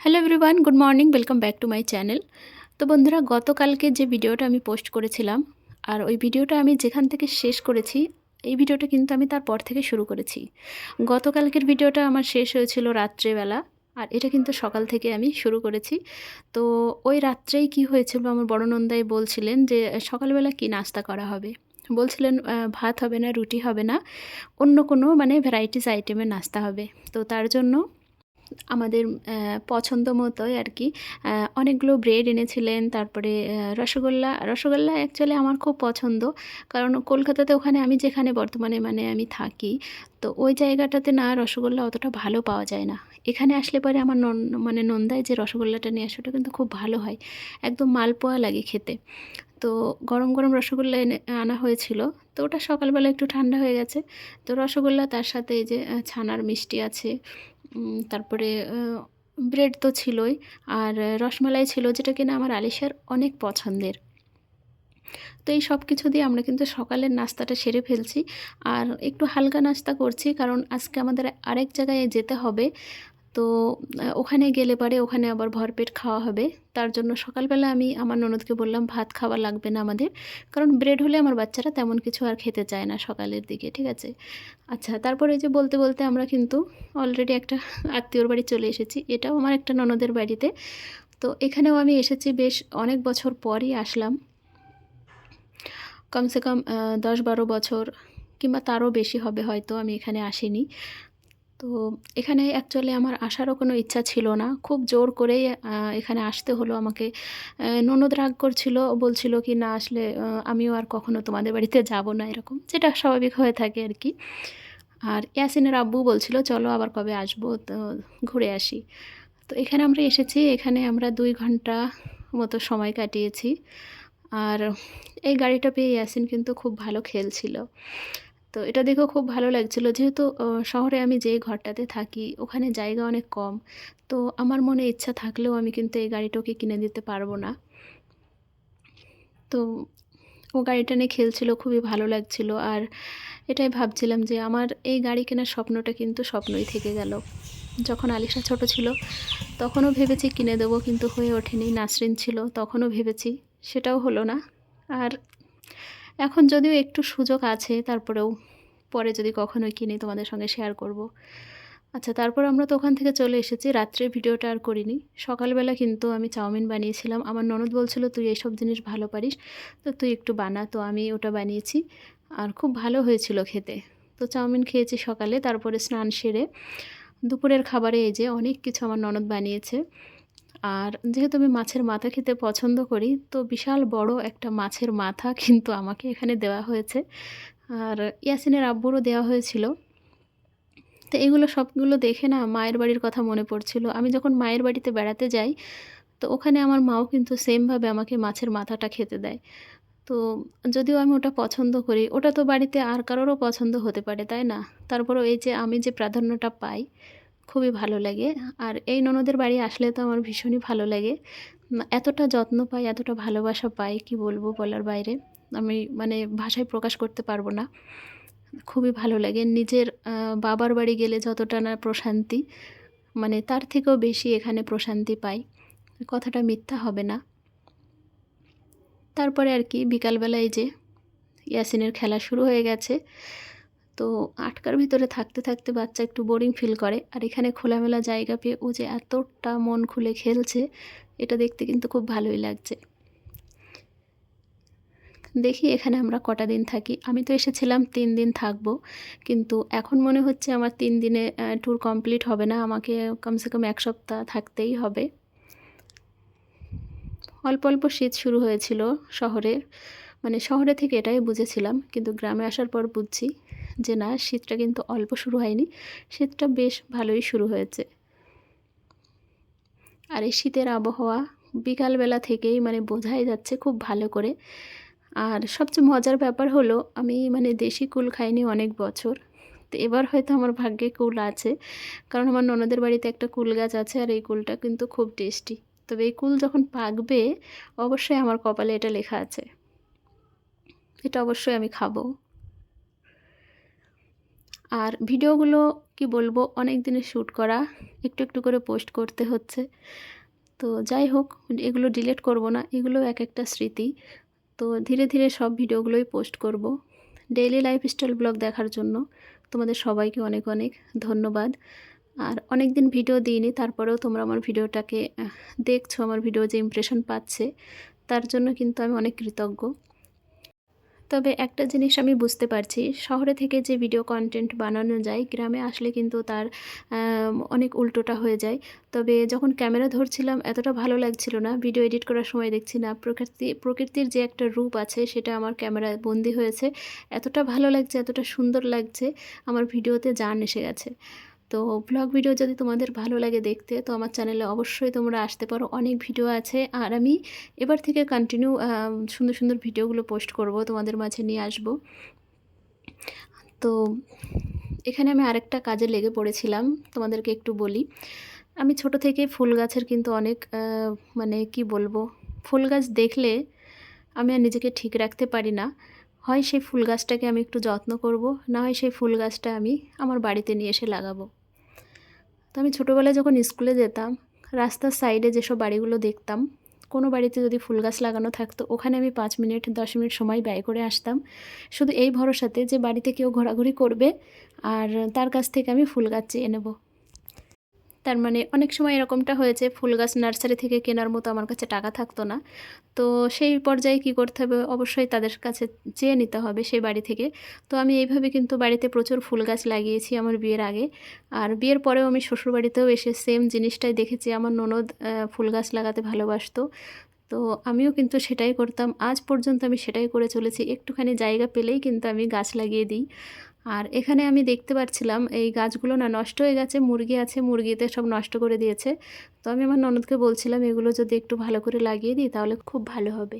Hello everyone, good morning, welcome back to my channel. তো বন্ধুরা, গতকালকে যে ভিডিওটা আমি পোস্ট করেছিলাম, আর ওই ভিডিওটা আমি যেখান থেকে শেষ করেছি, এই ভিডিওটা কিন্তু আমি তারপর থেকে শুরু করেছি। গতকালকের ভিডিওটা আমার শেষ হয়েছিল রাত্রেবেলা, আর এটা কিন্তু সকাল থেকে আমি শুরু করেছি। তো ওই রাত্রেই কি হয়েছিল, আমার বড় নন্দাই বলছিলেন যে সকালবেলা কি নাস্তা করা হবে। বলছিলেন ভাত হবে না, রুটি হবে না, অন্য কোনো মানে ভ্যারাইটিস আইটেমের নাস্তা হবে। তো তার জন্য আমাদের পছন্দ মতোই আর কি অনেকগুলো ব্রেড এনেছিলেন। তারপরে রসগোল্লা অ্যাকচুয়ালি আমার খুব পছন্দ। কারণ কলকাতাতে ওখানে আমি যেখানে বর্তমানে মানে আমি থাকি, তো ওই জায়গাটাতে না রসগোল্লা অতটা ভালো পাওয়া যায় না। এখানে আসলে পরে আমার মানে নন্দায় যে রসগোল্লাটা নিয়ে আসে ওটা কিন্তু খুব ভালো হয়, একদম মালপোয়া লাগে খেতে। তো গরম গরম রসগোল্লা আনা হয়েছিল। তো ওটা সকালবেলা একটু ঠান্ডা হয়ে গেছে। তো রসগোল্লা, তার সাথে এই যে ছানার মিষ্টি আছে, তারপরে ব্রেড তো ছিলই, আর রসমালাই ছিল, যেটা কিনা আমার আলিশার অনেক পছন্দের। তো এই সব কিছু দিয়ে আমরা কিন্তু সকালের নাস্তাটা সেরে ফেলছি। আর একটু হালকা নাস্তা করছি, কারণ আজকে আমাদের আরেক জায়গায় যেতে হবে। তো ওখানে গেলে পরে ওখানে আবার ভরপেট খাওয়া হবে। তার জন্য সকালবেলা আমি আমার ননদকে বললাম ভাত খাওয়া লাগবে না আমাদের, কারণ ব্রেড হলে আমার বাচ্চারা তেমন কিছু আর খেতে চায় না সকালের দিকে, ঠিক আছে। আচ্ছা, তারপরে এই যে বলতে বলতে আমরা কিন্তু অলরেডি একটা আত্মীয়র বাড়ি চলে এসেছি। এটাও আমার একটা ননদের বাড়িতে। তো এখানেও আমি এসেছি, বেশ অনেক বছর পরই আসলাম। কমসে কম ১০-১২ বছর কিংবা তারও বেশি হবে হয়তো আমি এখানে আসিনি। তো এখানে অ্যাকচুয়ালি আমার আসারও কোনো ইচ্ছা ছিল না। খুব জোর করেই এখানে আসতে হলো আমাকে। ননদ রাগ করছিল, বলছিল কি না আসলে আমিও আর কখনো তোমাদের বাড়িতে যাব না, এরকম যেটা স্বাভাবিক হয়ে থাকে আর কি। আর ইয়াসিনের আব্বু বলছিল চলো আবার কবে আসবো, তো ঘুরে আসি। তো এখানে আমরা এসেছি, এখানে আমরা ২ ঘন্টা মতো সময় কাটিয়েছি। আর এই গাড়িটা পেয়ে ইয়াসিন কিন্তু খুব ভালো খেলছিল। তো এটা দেখেও খুব ভালো লাগছিল, যেহেতু শহরে আমি যে ঘরটাতে থাকি ওখানে জায়গা অনেক কম। তো আমার মনে ইচ্ছা থাকলেও আমি কিন্তু এই গাড়িটা ওকে কিনে দিতে পারবো না। তো ও গাড়িটা নিয়ে খেলছিল, খুবই ভালো লাগছিল। আর এটাই ভাবছিলাম যে আমার এই গাড়ি কেনার স্বপ্নটা কিন্তু স্বপ্নই থেকে গেল। যখন আলিশা ছোট ছিল তখনও ভেবেছি কিনে দেবো, কিন্তু হয়ে ওঠেনি। নাসরিন ছিল তখনও ভেবেছি, সেটাও হলো না। আর এখন যদিও একটু সুযোগ আছে, তারপরেও পরে যদি কখনো কিনি তোমাদের সঙ্গে শেয়ার করব। আচ্ছা, তারপর আমরা তো ওখান থেকে চলে এসেছি। রাত্রে ভিডিওটা আর করিনি। সকালবেলা কিন্তু আমি চাউমিন বানিয়েছিলাম। আমার ননদ বলছিল তুই এইসব জিনিস ভালো পারিস, তো তুই একটু বানা। তো আমি ওটা বানিয়েছি, আর খুব ভালো হয়েছিল খেতে। তো চাউমিন খেয়েছি সকালে, তারপরে স্নান সেরে দুপুরের খাবারে এই যে অনেক কিছু আমার ননদ বানিয়েছে। আর যেহেতু আমি মাছের মাথা খেতে পছন্দ করি, তো বিশাল বড় একটা মাছের মাথা কিন্তু আমাকে এখানে দেওয়া হয়েছে, আর ইয়াসিনের আব্বুরও দেওয়া হয়েছিল। তো এগুলো সবগুলো দেখে না মায়ের বাড়ির কথা মনে পড়ছিল। আমি যখন মায়ের বাড়িতে বেড়াতে যাই, তো ওখানে আমার মাও কিন্তু সেমভাবে আমাকে মাছের মাথাটা খেতে দেয়। তো যদিও আমি ওটা পছন্দ করি, ওটা তো বাড়িতে আর কারোরও পছন্দ হতে পারে, তাই না? তারপরেও এই যে আমি যে প্রাধান্যটা পাই, খুবই ভালো লাগে। আর এই ননদের বাড়ি আসলে তো আমার ভীষণই ভালো লাগে। এতটা যত্ন পাই, এতটা ভালোবাসা পাই, কি বলবো বলার বাইরে। আমি মানে ভাষায় প্রকাশ করতে পারবো না। খুবই ভালো লাগে। নিজের বাবার বাড়ি গেলে যতটা না প্রশান্তি, মানে তার থেকেও বেশি এখানে প্রশান্তি পাই। কথাটা মিথ্যা হবে না। তারপরে আর কি বিকালবেলা এই যে ইয়াসিনের খেলা শুরু হয়ে গেছে। তো আটকার ভিতরে থাকতে থাকতে বাচ্চা একটু বোরিং ফিল করে, আর এখানে খোলামেলা জায়গা পেয়ে ও যে এতটা মন খুলে খেলছে, এটা দেখতে কিন্তু খুব ভালোই লাগছে। দেখি এখানে আমরা কটা দিন থাকি। আমি তো এসেছিলাম ৩ দিন থাকবো, কিন্তু এখন মনে হচ্ছে আমার ৩ দিনে ট্যুর কমপ্লিট হবে না, আমাকে কমসে কম ১ সপ্তাহ থাকতেই হবে। অল্প অল্প শীত শুরু হয়েছিল শহরে, মানে শহরে থেকে এটাই বুঝেছিলাম, কিন্তু গ্রামে আসার পর বুঝছি যে না, শীতটা কিন্তু অল্প শুরু হয়নি, শীতটা বেশ ভালোই শুরু হয়েছে। আর এই শীতের আবহাওয়া বিকালবেলা থেকেই মানে বোঝাই যাচ্ছে খুব ভালো করে। আর সবচেয়ে মজার ব্যাপার হলো আমি মানে দেশি কুল খাইনি অনেক বছর। তো এবার হয়তো আমার ভাগ্যে কুল আছে, কারণ আমার ননদের বাড়িতে একটা কুল গাছ আছে, আর এই কুলটা কিন্তু খুব টেস্টি। তবে এই কুল যখন পাকবে, অবশ্যই আমার কপালে এটা লেখা আছে, এটা অবশ্যই আমি খাবো। আর ভিডিওগুলো কি বলবো, অনেক দিনের শ্যুট করা, একটু একটু করে পোস্ট করতে হচ্ছে। তো যাই হোক, এগুলো ডিলিট করব না, এগুলো এক একটা স্মৃতি। তো ধীরে ধীরে সব ভিডিওগুলোই পোস্ট করব। ডেইলি লাইফস্টাইল ব্লগ দেখার জন্য তোমাদের সবাইকে অনেক অনেক ধন্যবাদ। আর অনেক দিন ভিডিও দিইনি, তারপরেও তোমরা আমার ভিডিওটাকে দেখছো, আমার ভিডিও যে ইমপ্রেশন পাচ্ছে, তার জন্য কিন্তু আমি অনেক কৃতজ্ঞ। তবে একটা জিনিস আমি বুঝতে পারছি, শহরে থেকে যে ভিডিও কন্টেন্ট বানানো যায়, গ্রামে আসলে কিন্তু তার অনেক উল্টোটা হয়ে যায়। তবে যখন ক্যামেরা ধরছিলাম এতটা ভালো লাগছিল না, ভিডিও এডিট করার সময় দেখছি না প্রকৃতির যে একটা রূপ আছে সেটা আমার ক্যামেরায় বন্দি হয়েছে। এতটা ভালো লাগছে, এতটা সুন্দর লাগছে, আমার ভিডিওতে জান এসে গেছে। তো ব্লগ ভিডিও যদি তোমাদের ভালো লাগে দেখতে, তো আমার চ্যানেলে অবশ্যই তোমরা আসতে পারো, অনেক ভিডিও আছে। আর আমি এবার থেকে কন্টিনিউ সুন্দর সুন্দর ভিডিওগুলো পোস্ট করব, তোমাদের মাঝে নিয়ে আসব। তো এখানে আমি আরেকটা কাজে লেগে পড়েছিলাম, তোমাদেরকে একটু বলি। আমি ছোট থেকে ফুল গাছের কিন্তু অনেক মানে কি বলবো, ফুল গাছ দেখলে আমি আর নিজেকে ঠিক রাখতে পারি না। হয় সেই ফুল গাছটাকে আমি একটু যত্ন করব, না হয় সেই ফুল গাছটা আমি আমার বাড়িতে নিয়ে এসে লাগাবো। তো আমি ছোটোবেলায় যখন স্কুলে যেতাম, রাস্তার সাইডে যেসব বাড়িগুলো দেখতাম, কোনো বাড়িতে যদি ফুল গাছ লাগানো থাকতো, ওখানে আমি 5 মিনিট 10 মিনিট সময় ব্যয় করে আসতাম, শুধু এই ভরসাতে যে বাড়িতে কেউ ঘোরাঘুরি করবে আর তার কাছ থেকে আমি ফুল গাছ চেয়ে নেব। তার মানে অনেক সময় এরকমটা হয়েছে, ফুল গাছ নার্সারি থেকে কেনার মতো আমার কাছে টাকা থাকতো না। তো সেই পর্যায়ে কি করতে হবে, অবশ্যই তাদের কাছে চেয়ে নিতে হবে সেই বাড়ি থেকে। তো আমি এইভাবে কিন্তু বাড়িতে প্রচুর ফুল গাছ লাগিয়েছি আমার বিয়ের আগে। আর বিয়ের পরেও আমি শ্বশুরবাড়িতেও এসে সেম জিনিসটাই দেখেছি, আমার ননদ ফুল গাছ লাগাতে ভালোবাসতো। তো আমিও কিন্তু সেটাই করতাম, আজ পর্যন্ত আমি সেটাই করে চলেছি। একটুখানি জায়গা পেলেই কিন্তু আমি গাছ লাগিয়ে দিই। আর এখানে আমি দেখতে পাচ্ছিলাম এই গাছগুলো না নষ্ট হয়ে গেছে, মুরগি আছে, মুরগিতে সব নষ্ট করে দিয়েছে। তো আমি আমার ননদকে বলছিলাম এগুলো যদি একটু ভালো করে লাগিয়ে দিই তাহলে খুব ভালো হবে।